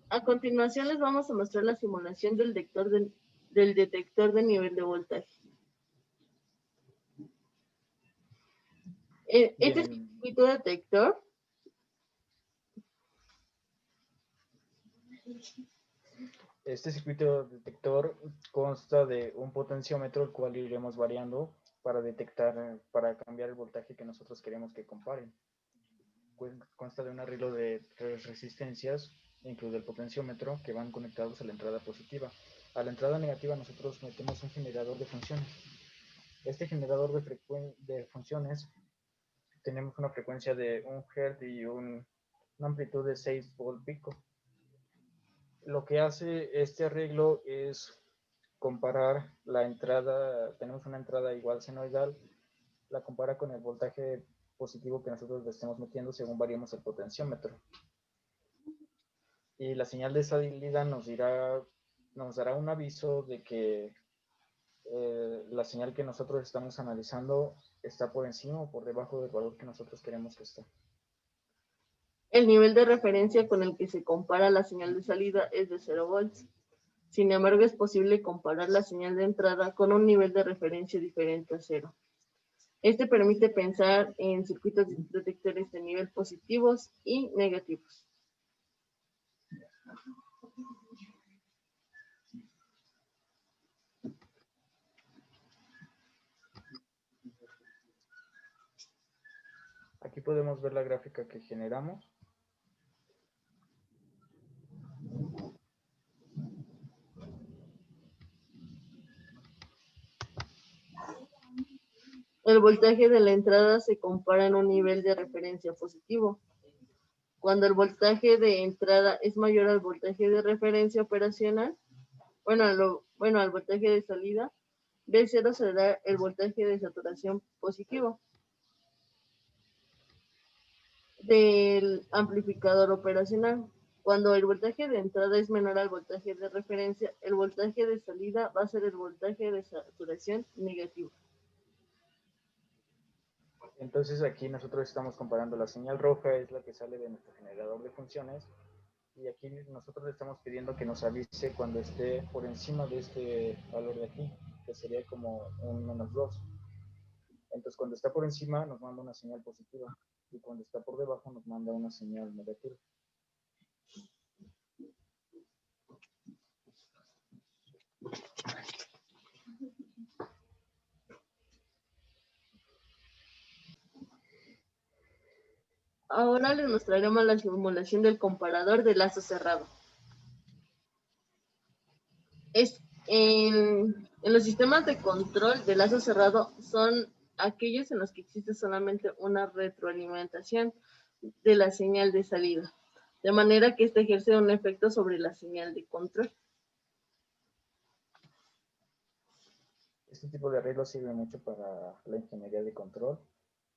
A continuación les vamos a mostrar la simulación del detector de nivel de voltaje. Este circuito detector Este circuito detector consta de un potenciómetro, el cual iremos variando para detectar, para cambiar el voltaje que nosotros queremos que comparen. Consta de un arreglo de 3 resistencias, incluido el potenciómetro, que van conectados a la entrada positiva. A la entrada negativa nosotros metemos un generador de funciones. Este generador de funciones tenemos una frecuencia de 1 Hz y una amplitud de 6 volt pico. Lo que hace este arreglo es comparar la entrada, tenemos una entrada igual senoidal, la compara con el voltaje positivo que nosotros le estemos metiendo según variemos el potenciómetro. Y la señal de salida nos dará un aviso de que la señal que nosotros estamos analizando está por encima o por debajo del valor que nosotros queremos que esté. El nivel de referencia con el que se compara la señal de salida es de 0 volts. Sin embargo, es posible comparar la señal de entrada con un nivel de referencia diferente a 0. Este permite pensar en circuitos detectores de nivel positivos y negativos. Aquí podemos ver la gráfica que generamos. El voltaje de la entrada se compara en un nivel de referencia positivo. Cuando el voltaje de entrada es mayor al voltaje de referencia operacional, al voltaje de salida, B0 será el voltaje de saturación positivo del amplificador operacional. Cuando el voltaje de entrada es menor al voltaje de referencia, el voltaje de salida va a ser el voltaje de saturación negativo. Entonces aquí nosotros estamos comparando la señal roja, es la que sale de nuestro generador de funciones, y aquí nosotros le estamos pidiendo que nos avise cuando esté por encima de este valor de aquí, que sería como un -2. Entonces cuando está por encima nos manda una señal positiva, y cuando está por debajo nos manda una señal negativa. Ahora les mostraremos la simulación del comparador de lazo cerrado. En los sistemas de control de lazo cerrado son aquellos en los que existe solamente una retroalimentación de la señal de salida, de manera que ésta ejerce un efecto sobre la señal de control. Este tipo de arreglo sirve mucho para la ingeniería de control,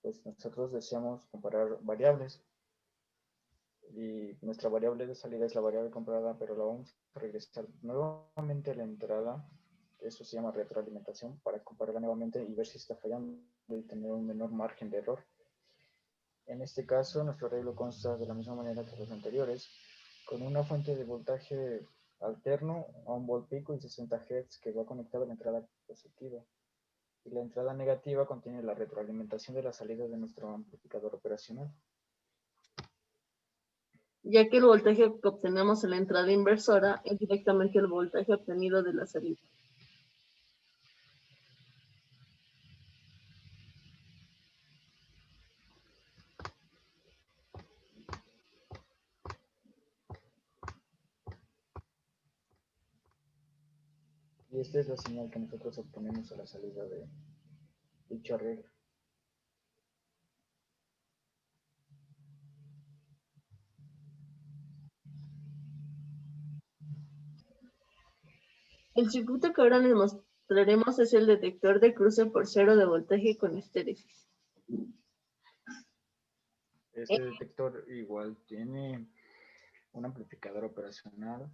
pues nosotros deseamos comparar variables, y nuestra variable de salida es la variable comparada, pero la vamos a regresar nuevamente a la entrada. Eso se llama retroalimentación, para compararla nuevamente y ver si está fallando y tener un menor margen de error. En este caso, nuestro arreglo consta de la misma manera que los anteriores, con una fuente de voltaje alterno a 1 volt pico y 60 Hz que va conectada a la entrada positiva. Y la entrada negativa contiene la retroalimentación de la salida de nuestro amplificador operacional. Ya que el voltaje que obtenemos en la entrada inversora es directamente el voltaje obtenido de la salida. Y esta es la señal que nosotros obtenemos a la salida de dicho arreglo. El circuito que ahora les mostraremos es el detector de cruce por cero de voltaje con estéresis. Este detector igual tiene un amplificador operacional.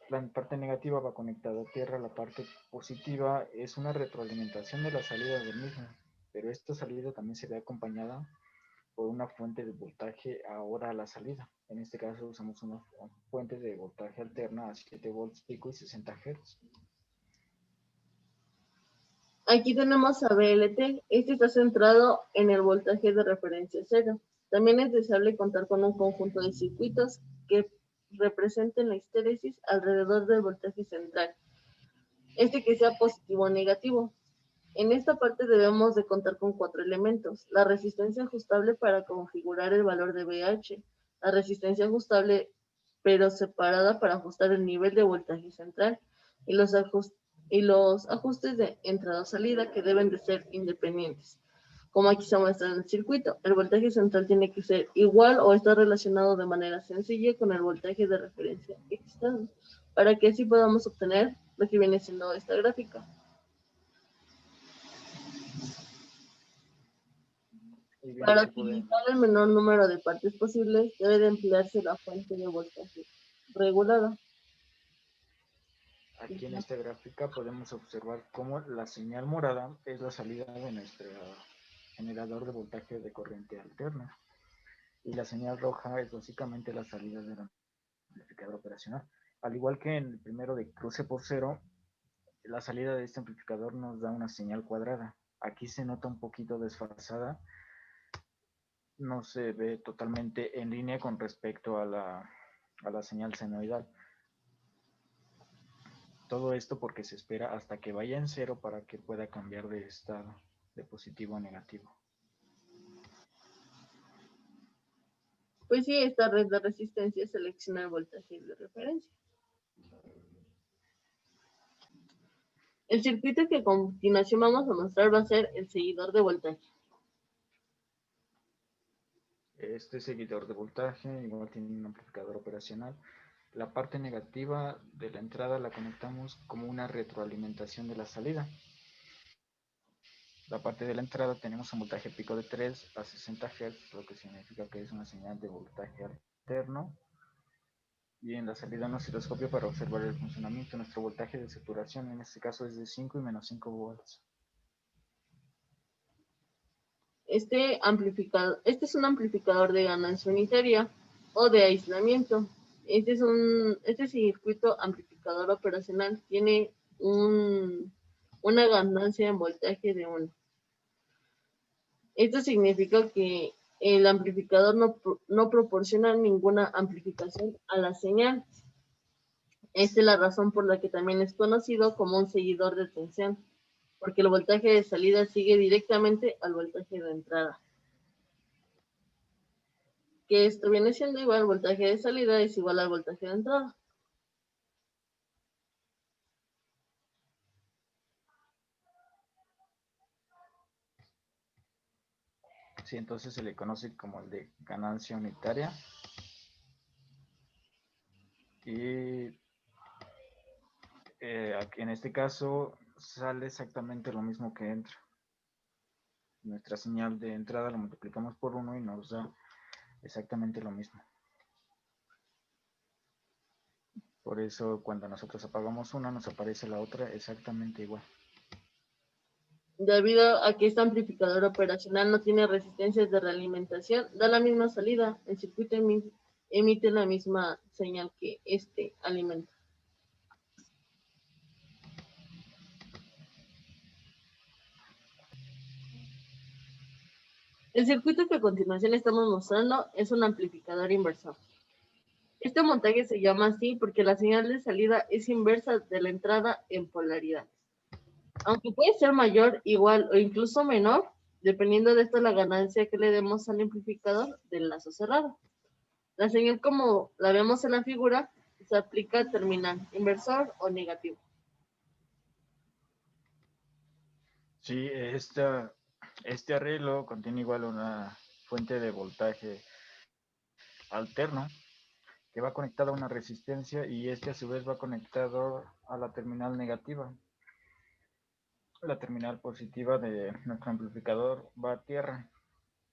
La parte negativa va conectada a tierra, la parte positiva es una retroalimentación de la salida del mismo, pero esta salida también se ve acompañada por una fuente de voltaje ahora a la salida. En este caso usamos una fuente de voltaje alterna a 7 volts pico y 60 Hz. Aquí tenemos a VLT. Este está centrado en el voltaje de referencia cero. También es deseable contar con un conjunto de circuitos que representen la histéresis alrededor del voltaje central. Este que sea positivo o negativo. En esta parte debemos de contar con 4 elementos. La resistencia ajustable para configurar el valor de VH. La resistencia ajustable pero separada para ajustar el nivel de voltaje central. Y los ajustes de entrada-salida que deben de ser independientes. Como aquí se muestra en el circuito, el voltaje central tiene que ser igual o estar relacionado de manera sencilla con el voltaje de referencia externo, para que así podamos obtener lo que viene siendo esta gráfica. Para utilizar el menor número de partes posibles, debe de emplearse la fuente de voltaje regulada. Aquí en esta gráfica podemos observar cómo la señal morada es la salida de nuestro generador de voltaje de corriente alterna y la señal roja es básicamente la salida del amplificador operacional. Al igual que en el primero de cruce por cero, la salida de este amplificador nos da una señal cuadrada. Aquí se nota un poquito desfasada, no se ve totalmente en línea con respecto a la señal senoidal. Todo esto porque se espera hasta que vaya en cero para que pueda cambiar de estado de positivo a negativo. Pues sí, esta red de resistencia selecciona el voltaje de referencia. El circuito que a continuación vamos a mostrar va a ser el seguidor de voltaje. Este seguidor de voltaje igual tiene un amplificador operacional. La parte negativa de la entrada la conectamos como una retroalimentación de la salida. La parte de la entrada tenemos un voltaje pico de 3 a 60 Hz, lo que significa que es una señal de voltaje alterno. Y en la salida un osciloscopio para observar el funcionamiento. Nuestro voltaje de saturación en este caso es de 5 y menos 5 volts. Este es un amplificador de ganancia unitaria o de aislamiento. Este circuito amplificador operacional tiene una ganancia en voltaje de 1. Esto significa que el amplificador no proporciona ninguna amplificación a la señal. Esta es la razón por la que también es conocido como un seguidor de tensión, porque el voltaje de salida sigue directamente al voltaje de entrada. Que esto viene siendo igual, el voltaje de salida es igual al voltaje de entrada. Sí, entonces se le conoce como el de ganancia unitaria. Y aquí en este caso sale exactamente lo mismo que entra. Nuestra señal de entrada la multiplicamos por 1 y nos da exactamente lo mismo. Por eso cuando nosotros apagamos una nos aparece la otra exactamente igual. Debido a que este amplificador operacional no tiene resistencias de realimentación, da la misma salida. El circuito emite la misma señal que este alimenta. El circuito que a continuación estamos mostrando es un amplificador inversor. Este montaje se llama así porque la señal de salida es inversa de la entrada en polaridades. Aunque puede ser mayor, igual o incluso menor, dependiendo de esto la ganancia que le demos al amplificador del lazo cerrado. La señal como la vemos en la figura se aplica a terminal inversor o negativo. Sí, este arreglo contiene igual una fuente de voltaje alterno que va conectado a una resistencia y este a su vez va conectado a la terminal negativa. La terminal positiva de nuestro amplificador va a tierra.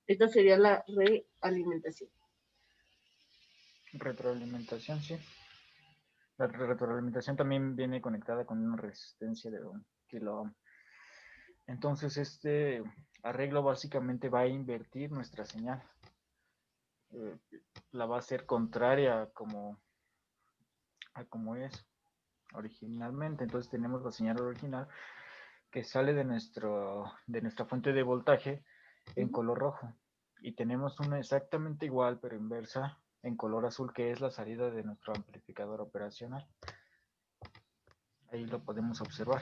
Esta sería la realimentación. Retroalimentación, sí. La retroalimentación también viene conectada con una resistencia de 1 kilo ohm. Entonces este arreglo básicamente va a invertir nuestra señal. la va a ser contraria a como es originalmente. Entonces tenemos la señal original que sale de nuestra fuente de voltaje en color rojo. Y tenemos una exactamente igual, pero inversa, en color azul, que es la salida de nuestro amplificador operacional. Ahí lo podemos observar.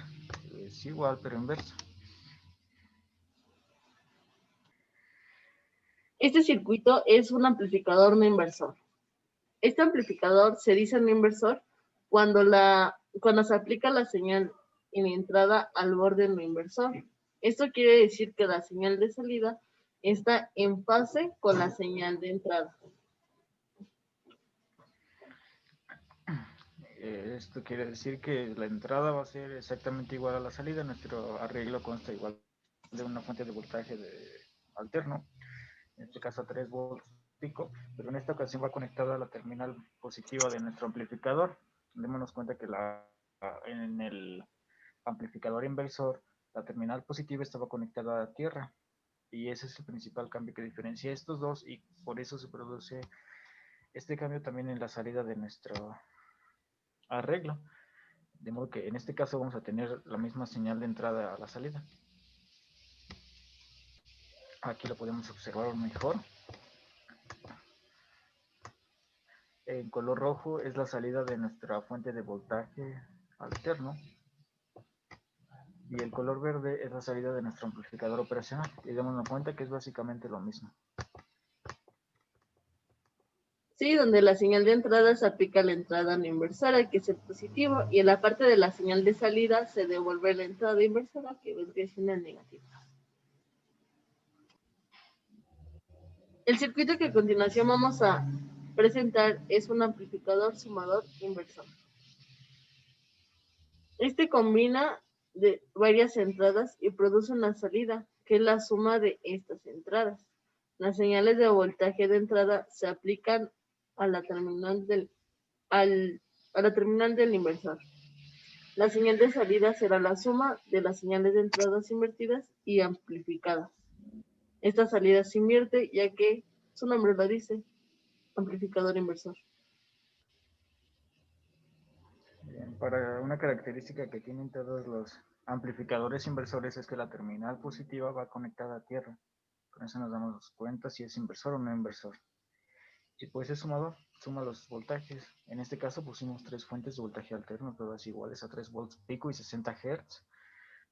Es igual, pero inversa. Este circuito es un amplificador no inversor. Este amplificador se dice no inversor cuando se aplica la señal en entrada al borde no inversor. Esto quiere decir que la señal de salida está en fase con la señal de entrada. Esto quiere decir que la entrada va a ser exactamente igual a la salida. Nuestro arreglo consta igual de una fuente de voltaje alterno, en este caso a 3 volts pico, pero en esta ocasión va conectada a la terminal positiva de nuestro amplificador. Démonos cuenta que en el amplificador inversor, la terminal positiva estaba conectada a tierra, y ese es el principal cambio que diferencia estos dos, y por eso se produce este cambio también en la salida de nuestro arreglo. De modo que en este caso vamos a tener la misma señal de entrada a la salida. Aquí lo podemos observar mejor. En color rojo es la salida de nuestra fuente de voltaje alterno. Y el color verde es la salida de nuestro amplificador operacional. Y démonos cuenta que es básicamente lo mismo. Sí, donde la señal de entrada se aplica a la entrada no inversora, que es el positivo, y en la parte de la señal de salida se devuelve la entrada inversora, que vendría siendo el negativo. El circuito que a continuación vamos a presentar es un amplificador sumador inversor. Este combina de varias entradas y produce una salida, que es la suma de estas entradas. Las señales de voltaje de entrada se aplican a la terminal del inversor. La señal de salida será la suma de las señales de entradas invertidas y amplificadas. Esta salida se invierte ya que su nombre lo dice, amplificador inversor. Bien, para una característica que tienen todos los amplificadores inversores es que la terminal positiva va conectada a tierra. Con eso nos damos cuenta si es inversor o no inversor. Y pues es sumador, suma los voltajes. En este caso pusimos 3 fuentes de voltaje alterno, todas iguales a 3 volts pico y 60 Hz,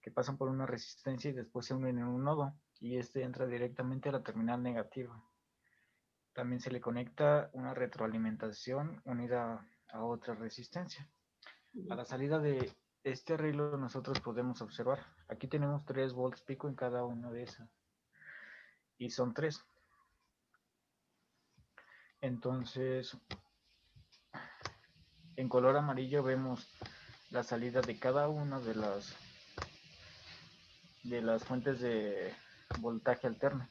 que pasan por una resistencia y después se unen en un nodo, y este entra directamente a la terminal negativa. También se le conecta una retroalimentación unida a otra resistencia. A la salida de este arreglo nosotros podemos observar, aquí tenemos 3 volts pico en cada una de esas, y son 3. Entonces, en color amarillo vemos la salida de cada una de las fuentes de voltaje alterno.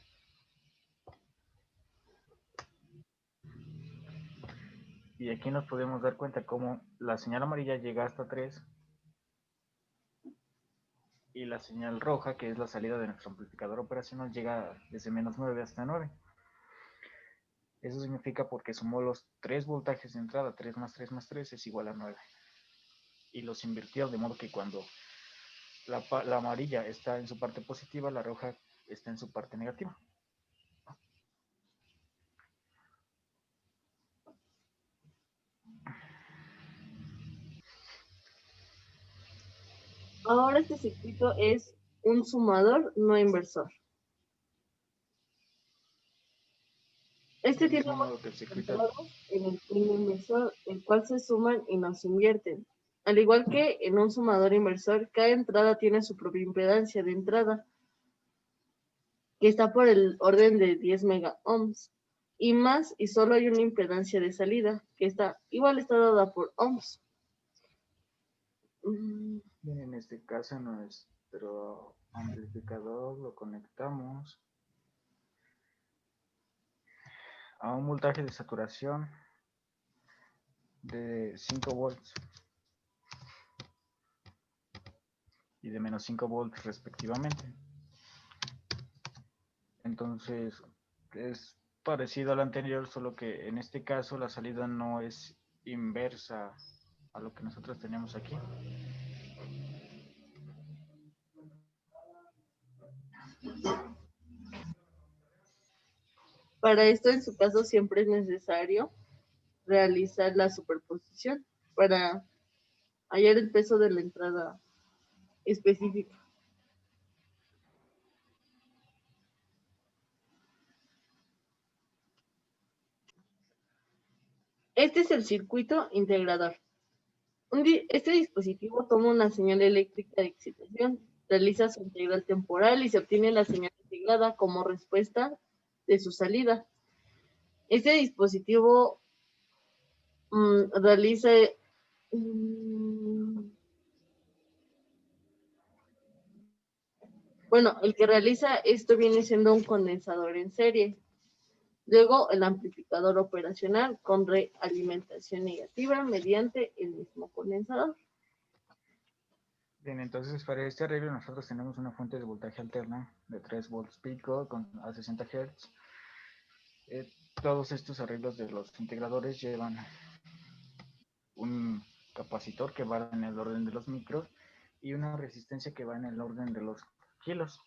Y aquí nos podemos dar cuenta cómo la señal amarilla llega hasta 3 y la señal roja, que es la salida de nuestro amplificador operacional, llega desde menos 9 hasta 9. Eso significa porque sumó los 3 voltajes de entrada, 3 más 3 más 3 es igual a 9. Y los invirtió, de modo que cuando la amarilla está en su parte positiva, la roja está en su parte negativa. Ahora este circuito es un sumador no inversor. Este tiene múltiples entradas en el pin inversor, el cual se suman y no se invierten. Al igual que en un sumador inversor, cada entrada tiene su propia impedancia de entrada, que está por el orden de 10 megaohms, y más, y solo hay una impedancia de salida, que está dada por ohms. Bien, en este caso nuestro amplificador lo conectamos a un voltaje de saturación de 5 volts y de menos 5 volts respectivamente. Entonces parecido al anterior, solo que en este caso la salida no es inversa a lo que nosotros tenemos aquí. Para esto, en su caso, siempre es necesario realizar la superposición para hallar el peso de la entrada específica. Este es el circuito integrador. Este dispositivo toma una señal eléctrica de excitación, realiza su integral temporal y se obtiene la señal integrada como respuesta de su salida. Este dispositivo realiza bueno, el que realiza esto viene siendo un condensador en serie. Luego, el amplificador operacional con realimentación negativa mediante el mismo condensador. Bien, entonces para este arreglo nosotros tenemos una fuente de voltaje alterna de 3 volts pico a 60 Hz. Todos estos arreglos de los integradores llevan un capacitor que va en el orden de los micros y una resistencia que va en el orden de los kilos.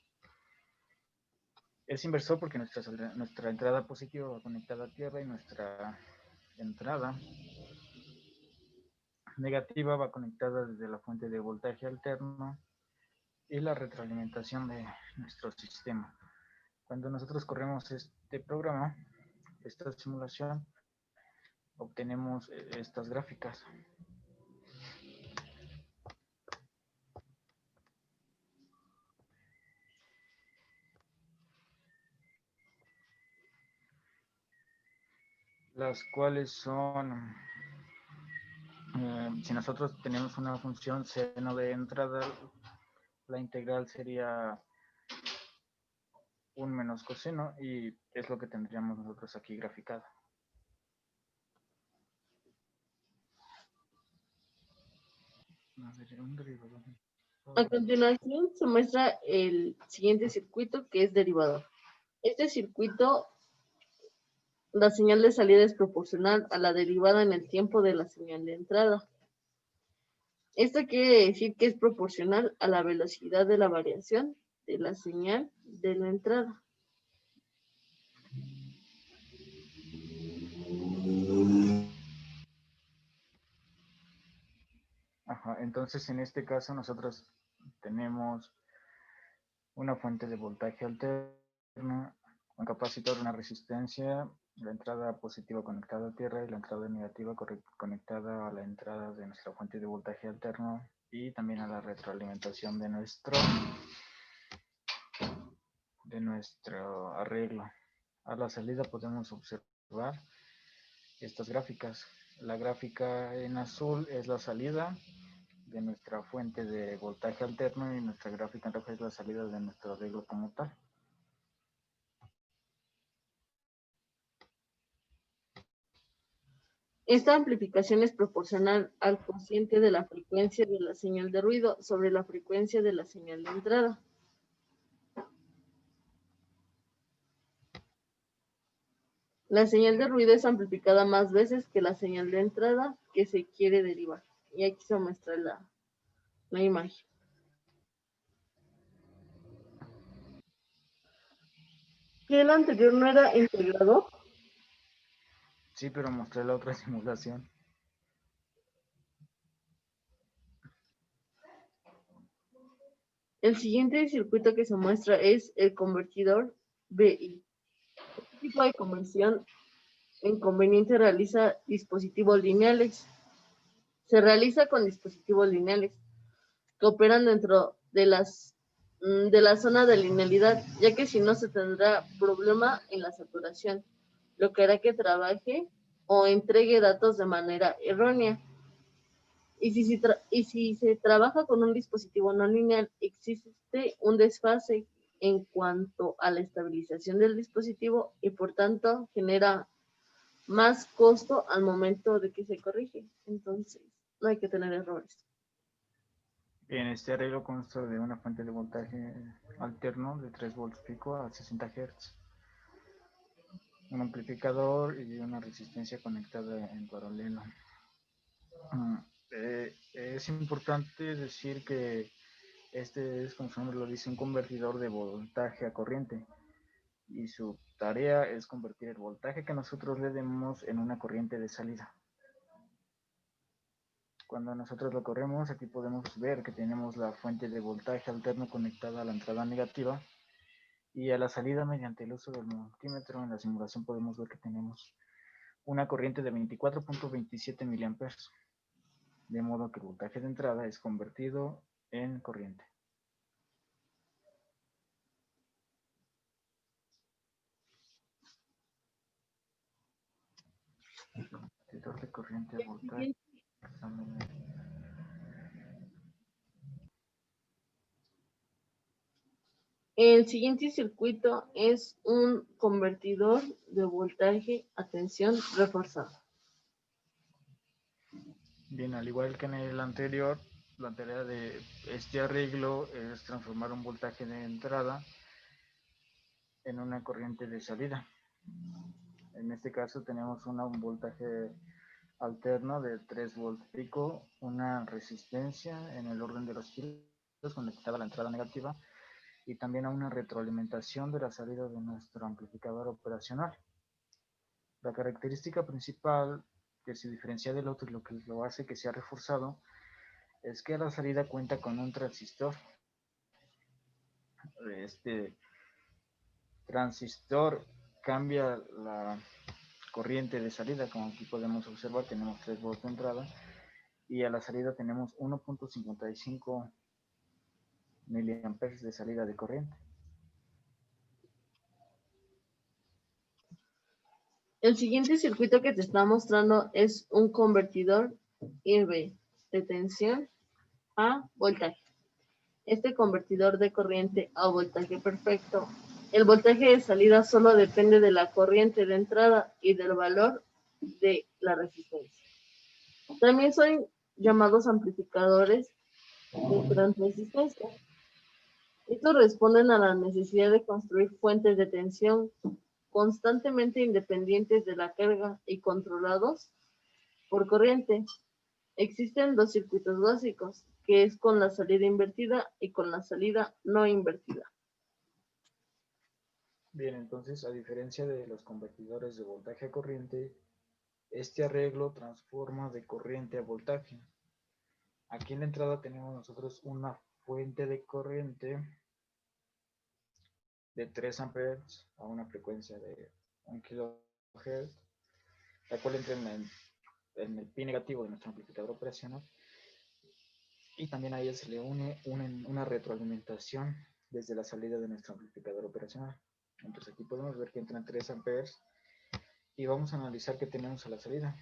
Es inversor porque nuestra entrada positiva va conectada a tierra y nuestra entrada negativa va conectada desde la fuente de voltaje alterno y la retroalimentación de nuestro sistema. Cuando nosotros corremos este programa, esta simulación, obtenemos estas gráficas. Las cuales son, si nosotros tenemos una función seno de entrada, la integral sería 1 menos coseno y es lo que tendríamos nosotros aquí graficado. A continuación se muestra el siguiente circuito, que es derivador. Este circuito, la señal de salida es proporcional a la derivada en el tiempo de la señal de entrada. Esto quiere decir que es proporcional a la velocidad de la variación de la señal de la entrada. Ajá, entonces en este caso nosotros tenemos una fuente de voltaje alterna, un capacitor, una resistencia, la entrada positiva conectada a tierra y la entrada negativa conectada a la entrada de nuestra fuente de voltaje alterno y también a la retroalimentación de nuestro arreglo. A la salida podemos observar estas gráficas. La gráfica en azul es la salida de nuestra fuente de voltaje alterno y nuestra gráfica en roja es la salida de nuestro arreglo como tal. Esta amplificación es proporcional al cociente de la frecuencia de la señal de ruido sobre la frecuencia de la señal de entrada. La señal de ruido es amplificada más veces que la señal de entrada que se quiere derivar. Y aquí se muestra la imagen. ¿Que el anterior no era integrador? Sí, pero mostré la otra simulación. El siguiente circuito que se muestra es el convertidor BI. Este tipo de conversión en conveniente realiza dispositivos lineales. Se realiza con dispositivos lineales que operan dentro de la zona de linealidad, ya que si no se tendrá problema en la saturación, lo que hará que trabaje o entregue datos de manera errónea. Y si se trabaja con un dispositivo no lineal, existe un desfase en cuanto a la estabilización del dispositivo y por tanto genera más costo al momento de que se corrige. Entonces, no hay que tener errores. Bien, este arreglo consta de una fuente de voltaje alterno de 3 volts pico a 60 Hz. un amplificador y una resistencia conectada en paralelo. Es importante decir que este es, como su nombre lo dice, un convertidor de voltaje a corriente, y su tarea es convertir el voltaje que nosotros le demos en una corriente de salida. Cuando nosotros lo corremos, aquí podemos ver que tenemos la fuente de voltaje alterno conectada a la entrada negativa, y a la salida, mediante el uso del multímetro en la simulación, podemos ver que tenemos una corriente de 24.27 miliamperes, de modo que el voltaje de entrada es convertido en corriente. Convertidor de corriente a voltaje. El siguiente circuito es un convertidor de voltaje a tensión reforzada. Bien, al igual que en el anterior, la tarea de este arreglo es transformar un voltaje de entrada en una corriente de salida. En este caso tenemos un voltaje alterno de 3 volts pico, una resistencia en el orden de los kilos conectada a la entrada negativa, y también a una retroalimentación de la salida de nuestro amplificador operacional. La característica principal que se diferencia del otro y lo que lo hace que sea reforzado es que a la salida cuenta con un transistor. Este transistor cambia la corriente de salida, como aquí podemos observar. Tenemos 3 volts de entrada y a la salida tenemos 1.55 miliamperes de salida de corriente. El siguiente circuito que te está mostrando es un convertidor EV de tensión a voltaje. Este convertidor de corriente a voltaje perfecto. El voltaje de salida solo depende de la corriente de entrada y del valor de la resistencia. También son llamados amplificadores de transresistencia. Estos responden a la necesidad de construir fuentes de tensión constantemente independientes de la carga y controlados por corriente. Existen dos circuitos básicos, que es con la salida invertida y con la salida no invertida. Bien, entonces, a diferencia de los convertidores de voltaje a corriente, este arreglo transforma de corriente a voltaje. Aquí en la entrada tenemos nosotros una fuente de corriente de 3 amperes a una frecuencia de 1 kHz, la cual entra en el pin negativo de nuestro amplificador operacional, y también a ella se le une una retroalimentación desde la salida de nuestro amplificador operacional. Entonces aquí podemos ver que entran 3 amperes y vamos a analizar qué tenemos a la salida.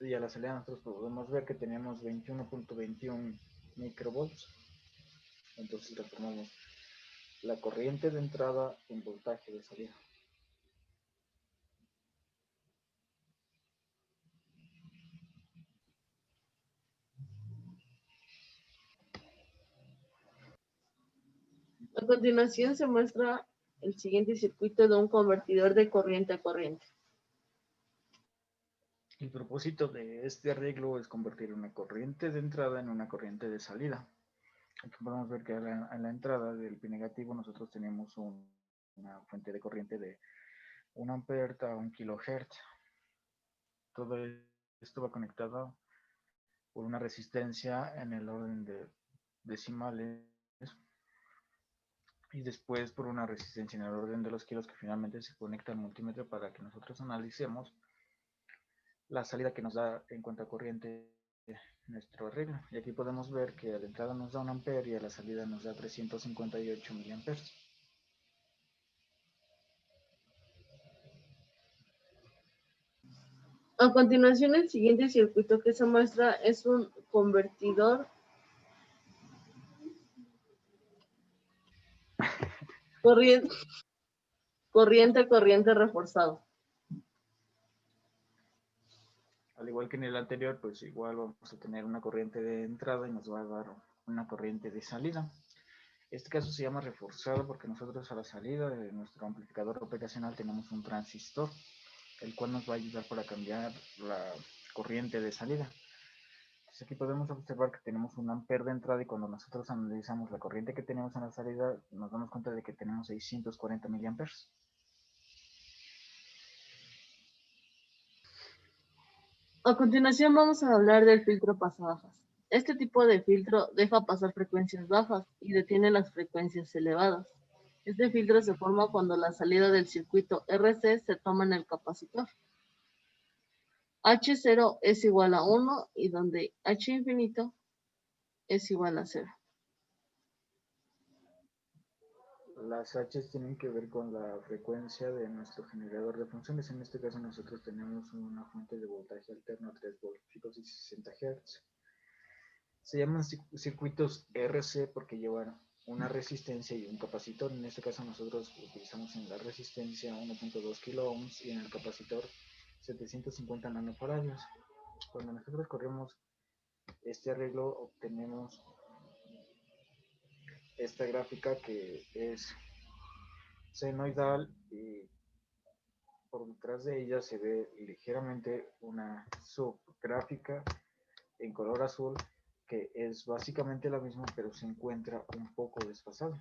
Y a la salida nosotros podemos ver que tenemos 21.21 microvolts. Entonces transformamos la corriente de entrada en voltaje de salida. A continuación se muestra el siguiente circuito de un convertidor de corriente a corriente. El propósito de este arreglo es convertir una corriente de entrada en una corriente de salida. Aquí podemos ver que a la entrada del pin negativo nosotros tenemos una fuente de corriente de 1 ampere a 1 kHz. Todo esto va conectado por una resistencia en el orden de decimales, y después por una resistencia en el orden de los kilos, que finalmente se conecta al multímetro para que nosotros analicemos la salida que nos da en cuanto a corriente nuestro arreglo. Y aquí podemos ver que a la entrada nos da 1 ampere y a la salida nos da 358 miliamperes. A continuación, el siguiente circuito que se muestra es un convertidor corriente a corriente reforzado. Al igual que en el anterior, pues igual vamos a tener una corriente de entrada y nos va a dar una corriente de salida. Este caso se llama reforzado porque nosotros a la salida de nuestro amplificador operacional tenemos un transistor, el cual nos va a ayudar para cambiar la corriente de salida. Entonces aquí podemos observar que tenemos un amper de entrada y cuando nosotros analizamos la corriente que tenemos en la salida, nos damos cuenta de que tenemos 640 miliamperes. A continuación vamos a hablar del filtro pasabajas. Este tipo de filtro deja pasar frecuencias bajas y detiene las frecuencias elevadas. Este filtro se forma cuando la salida del circuito RC se toma en el capacitor. H0 es igual a 1 y donde H infinito es igual a 0. Las H tienen que ver con la frecuencia de nuestro generador de funciones. En este caso nosotros tenemos una fuente de voltaje alterno a 3 voltios y 60 Hz. Se llaman circuitos RC porque llevan una resistencia y un capacitor. En este caso nosotros utilizamos en la resistencia 1.2 kilo ohms y en el capacitor 750 nanofaradios. Cuando nosotros corremos este arreglo obtenemos esta gráfica que es senoidal y por detrás de ella se ve ligeramente una subgráfica en color azul que es básicamente la misma pero se encuentra un poco desfasada.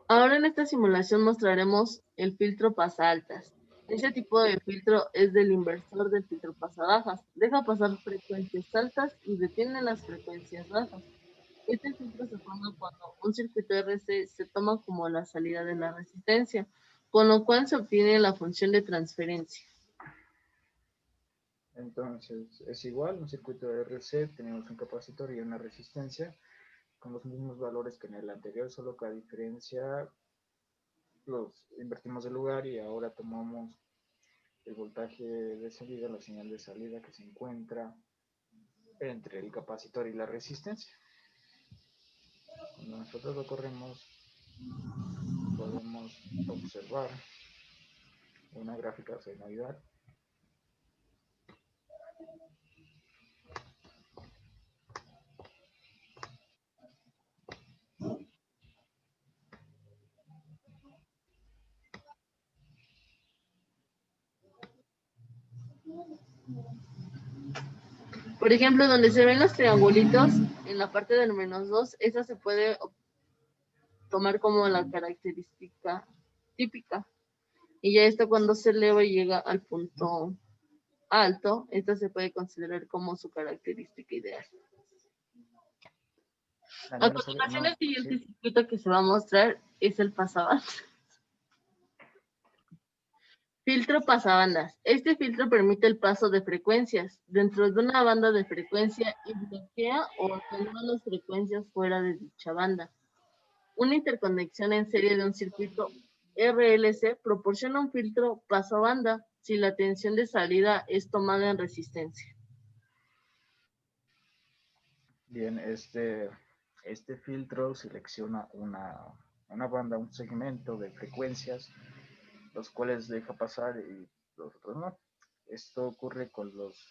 Ahora en esta simulación mostraremos el filtro pasa-altas. Este tipo de filtro es del inversor del filtro pasa-bajas. Deja pasar frecuencias altas y detiene las frecuencias bajas. Este filtro se forma cuando un circuito RC se toma como la salida de la resistencia, con lo cual se obtiene la función de transferencia. Entonces es igual, un circuito de RC, tenemos un capacitor y una resistencia con los mismos valores que en el anterior, solo que a diferencia los invertimos de lugar y ahora tomamos el voltaje de salida, la señal de salida que se encuentra entre el capacitor y la resistencia. Cuando nosotros lo corremos, podemos observar una gráfica senoidal. Por ejemplo, donde se ven los triangulitos, en la parte del -2, esa se puede tomar como la característica típica. Y ya esto cuando se eleva y llega al punto alto, esta se puede considerar como su característica ideal. A continuación, el siguiente circuito que se va a mostrar es el pasabandas. Filtro pasabandas. Este filtro permite el paso de frecuencias dentro de una banda de frecuencia y bloquea o atenúa las frecuencias fuera de dicha banda. Una interconexión en serie de un circuito RLC proporciona un filtro paso-banda si la tensión de salida es tomada en resistencia. Bien, este filtro selecciona una banda, un segmento de frecuencias, los cuales deja pasar y los otros no. Esto ocurre con los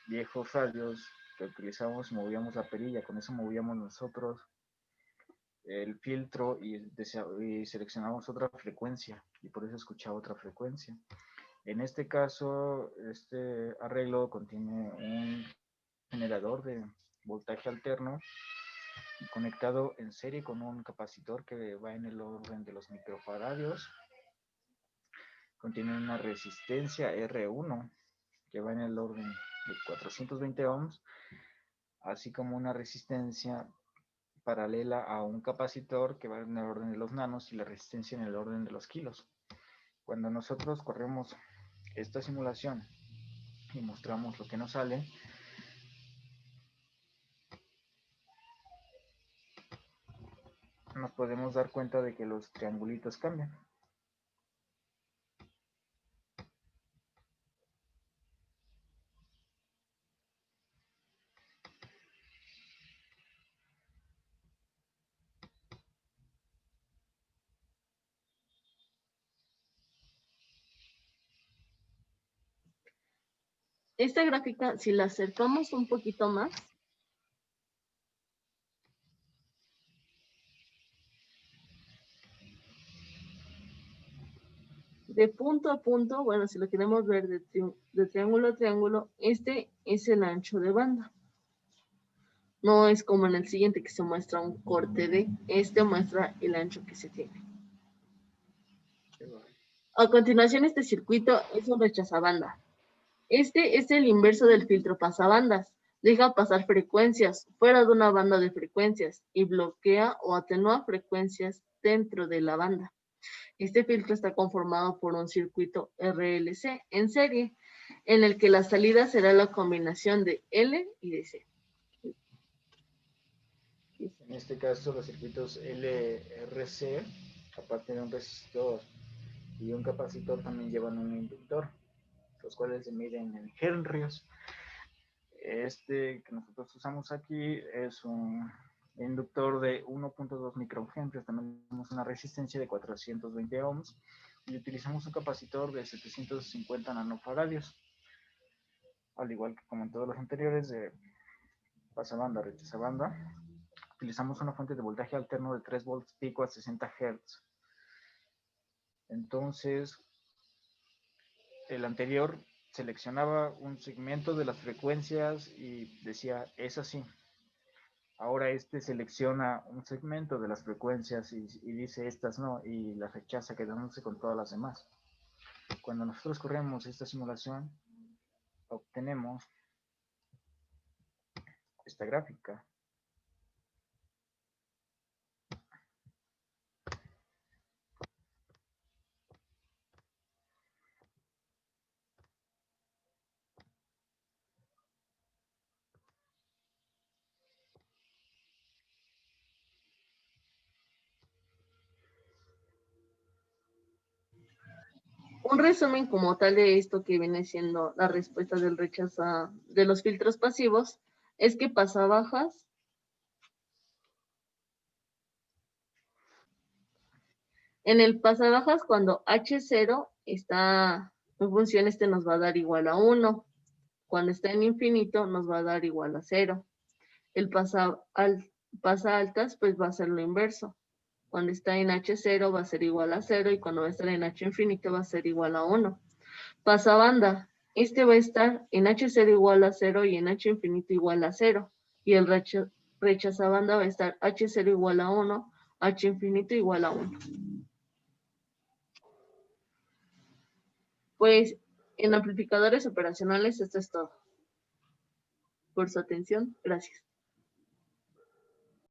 viejos radios que utilizamos, movíamos la perilla, con eso movíamos nosotros el filtro y seleccionamos otra frecuencia y por eso escuchaba otra frecuencia. En este caso, este arreglo contiene un generador de voltaje alterno conectado en serie con un capacitor que va en el orden de los microfaradios. Contiene una resistencia R1 que va en el orden de 420 ohms, así como una resistencia paralela a un capacitor que va en el orden de los nanos y la resistencia en el orden de los kilos. Cuando nosotros corremos esta simulación y mostramos lo que nos sale, nos podemos dar cuenta de que los triangulitos cambian. Esta gráfica, si la acercamos un poquito más, de punto a punto, bueno, si lo queremos ver de triángulo a triángulo, este es el ancho de banda. No es como en el siguiente que se muestra un corte de, este muestra el ancho que se tiene. A continuación, este circuito es un rechazabanda. Este es el inverso del filtro pasabandas. Deja pasar frecuencias fuera de una banda de frecuencias y bloquea o atenúa frecuencias dentro de la banda. Este filtro está conformado por un circuito RLC en serie, en el que la salida será la combinación de L y de C. En este caso, los circuitos LRC, aparte de un resistor y un capacitor, también llevan un inductor, los cuales se miden en henrios. Este que nosotros usamos aquí es un inductor de 1.2 microhenrios. También tenemos una resistencia de 420 ohms y utilizamos un capacitor de 750 nanofaradios. Al igual que como en todos los anteriores de pasabanda, rechazabanda, utilizamos una fuente de voltaje alterno de 3 volts pico a 60 Hz. Entonces, el anterior seleccionaba un segmento de las frecuencias y decía, es así. Ahora este selecciona un segmento de las frecuencias y dice, estas no, y las rechaza, quedándose con todas las demás. Cuando nosotros corremos esta simulación, obtenemos esta gráfica. Un resumen como tal de esto que viene siendo la respuesta del rechazo de los filtros pasivos es que pasabajas en el pasabajas cuando H0 está en función, este nos va a dar igual a 1. Cuando está en infinito nos va a dar igual a 0. El pasa altas pues va a ser lo inverso. Cuando está en H0 va a ser igual a 0 y cuando va a estar en H infinito va a ser igual a 1. Pasabanda, este va a estar en H0 igual a 0 y en H infinito igual a 0. Y el rechazabanda va a estar H0 igual a 1, H infinito igual a 1. Pues en amplificadores operacionales esto es todo. Por su atención, gracias.